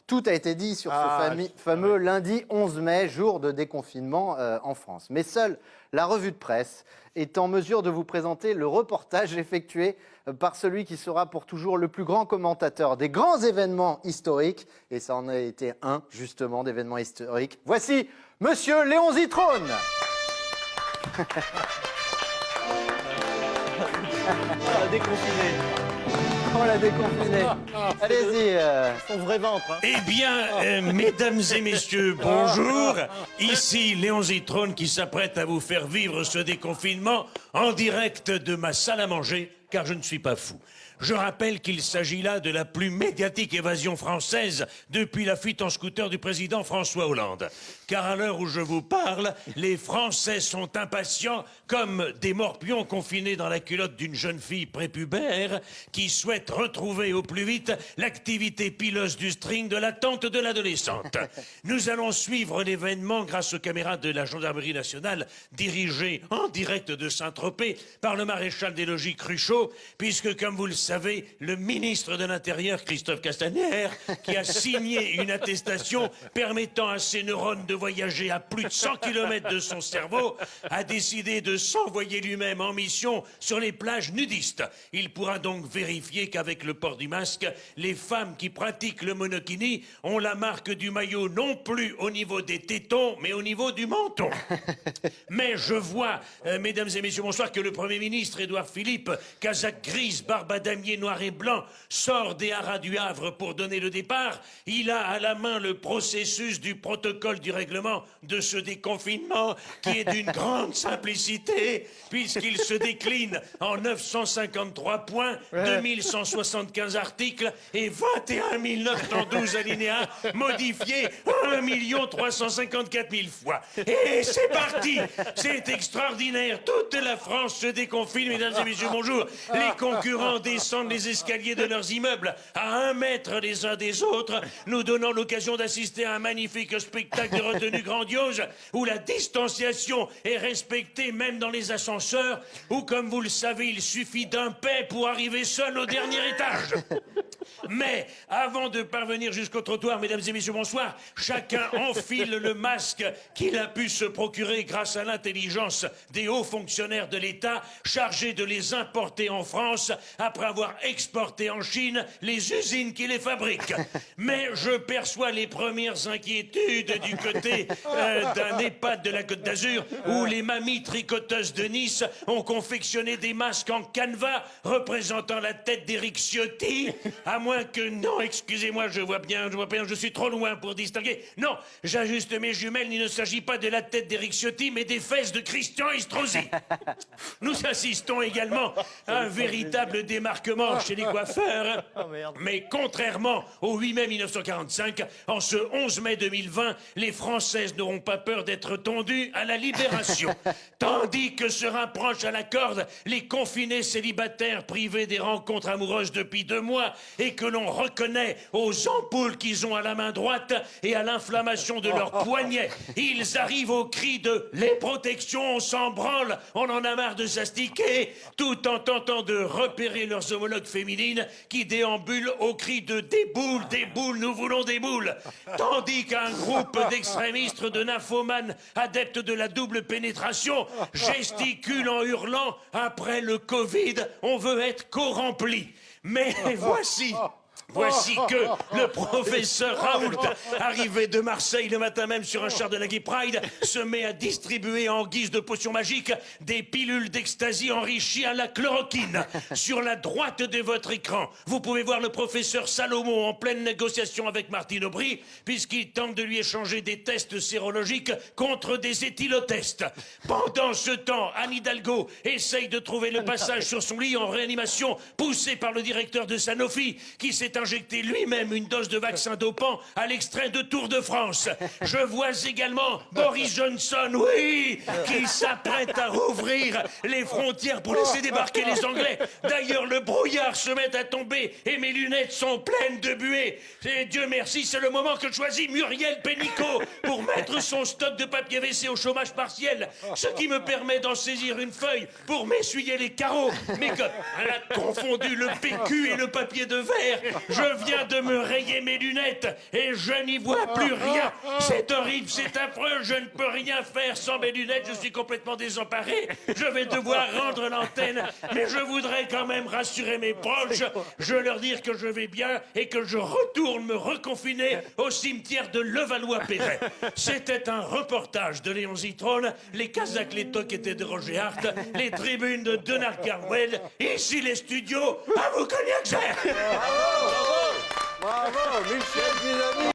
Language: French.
Tout a été dit sur ce fameux lundi 11 mai, jour de déconfinement en France. Mais seule la revue de presse est en mesure de vous présenter le reportage effectué par celui qui sera pour toujours le plus grand commentateur des grands événements historiques. Et ça en a été un, justement, d'événements historiques. Voici Monsieur Léon Zitrone. Déconfiné. On l'a déconfiné. Allez-y. Son vrai ventre. Hein. Eh bien, mesdames et messieurs, bonjour. Ici Léon Zitrone qui s'apprête à vous faire vivre ce déconfinement en direct de ma salle à manger, car je ne suis pas fou. Je rappelle qu'il s'agit là de la plus médiatique évasion française depuis la fuite en scooter du président François Hollande. Car à l'heure où je vous parle, les Français sont impatients comme des morpions confinés dans la culotte d'une jeune fille prépubère qui souhaite retrouver au plus vite l'activité pileuse du string de la tante de l'adolescente. Nous allons suivre l'événement grâce aux caméras de la gendarmerie nationale dirigées en direct de Saint-Tropez par le maréchal des logis Cruchot, puisque comme vous le savez, le ministre de l'Intérieur, Christophe Castaner, qui a signé une attestation permettant à ses neurones de voyager à plus de 100 km de son cerveau, a décidé de s'envoyer lui-même en mission sur les plages nudistes. Il pourra donc vérifier qu'avec le port du masque, les femmes qui pratiquent le monokini ont la marque du maillot non plus au niveau des tétons, mais au niveau du menton. Mais je vois, mesdames et messieurs, bonsoir, que le Premier ministre, Édouard Philippe, casaque grise, barbe à damier noir et blanc, sort des haras du Havre pour donner le départ. Il a à la main le processus du protocole du règlement de ce déconfinement qui est d'une grande simplicité puisqu'il se décline en 953 points, 2175 articles et 21 912 alinéas modifiés 1 354 000 fois. Et c'est parti! C'est extraordinaire. Toute la France se déconfine, mesdames et messieurs, bonjour. Les concurrents descendent les escaliers de leurs immeubles à 1 mètre les uns des autres, nous donnant l'occasion d'assister à un magnifique spectacle de retenue grandiose où la distanciation est respectée même dans les ascenseurs, où, comme vous le savez, il suffit d'un paix pour arriver seul au dernier étage. Mais avant de parvenir jusqu'au trottoir, mesdames et messieurs, bonsoir, chacun enfile le masque qu'il a pu se procurer grâce à l'intelligence des hauts fonctionnaires de l'État chargés de les importer en France après avoir exporté en Chine les usines qui les fabriquent. Mais je perçois les premières inquiétudes du côté d'un EHPAD de la Côte d'Azur où les mamies tricoteuses de Nice ont confectionné des masques en canevas représentant la tête d'Éric Ciotti, à moins que... Non, excusez-moi, je vois bien, je suis trop loin pour distinguer. Non, j'ajuste mes jumelles, il ne s'agit pas de la tête d'Éric Ciotti, mais des fesses de Christian Estrosi. Nous assistons également à un véritable démarquement chez les coiffeurs. Mais contrairement au 8 mai 1945, en ce 11 mai 2020, les Françaises n'auront pas peur d'être tondues à la Libération. Tandis que se rapprochent à la corde les confinés célibataires privés des rencontres amoureuses depuis 2 mois et que l'on reconnaît aux ampoules qu'ils ont à la main droite et à l'inflammation de leurs poignets. Ils arrivent au cri de « les protections, on s'en branle, on en a marre de s'astiquer », tout en tentant de repérer leurs homologues féminines qui déambulent au cri de « des boules, nous voulons des boules ». Tandis qu'un groupe d'extrémistes, de nymphomanes, adeptes de la double pénétration, gesticule en hurlant « après le Covid, on veut être co-rempli ». Mais Voici que le professeur Raoult, arrivé de Marseille le matin même sur un char de la Gay Pride, se met à distribuer en guise de potion magique des pilules d'ecstasy enrichies à la chloroquine. Sur la droite de votre écran, vous pouvez voir le professeur Salomon en pleine négociation avec Martine Aubry, puisqu'il tente de lui échanger des tests sérologiques contre des éthylotests. Pendant ce temps, Anne Hidalgo essaye de trouver le passage sur son lit en réanimation, poussé par le directeur de Sanofi, qui s'est injecté lui-même une dose de vaccin dopant à l'extrait de Tour de France. Je vois également Boris Johnson, oui, qui s'apprête à rouvrir les frontières pour laisser débarquer les Anglais. D'ailleurs, le brouillard se met à tomber et mes lunettes sont pleines de buée. Et Dieu merci, c'est le moment que choisit Muriel Pénicaud pour mettre son stock de papier WC au chômage partiel, ce qui me permet d'en saisir une feuille pour m'essuyer les carreaux. Mais comme elle a confondu le PQ et le papier de verre, Je viens de me rayer mes lunettes et je n'y vois plus rien. C'est horrible, c'est affreux, je ne peux rien faire sans mes lunettes, je suis complètement désemparé. Je vais devoir rendre l'antenne, mais je voudrais quand même rassurer mes proches. Je leur dire que je vais bien et que je retourne me reconfiner au cimetière de Levallois-Perret. C'était un reportage de Léon Zitrone, les Kazakhs, les Tocs étaient de Roger Hart, les tribunes de Donald Carwell, ici les studios, à vous cognac. Bravo, Michel Pisani.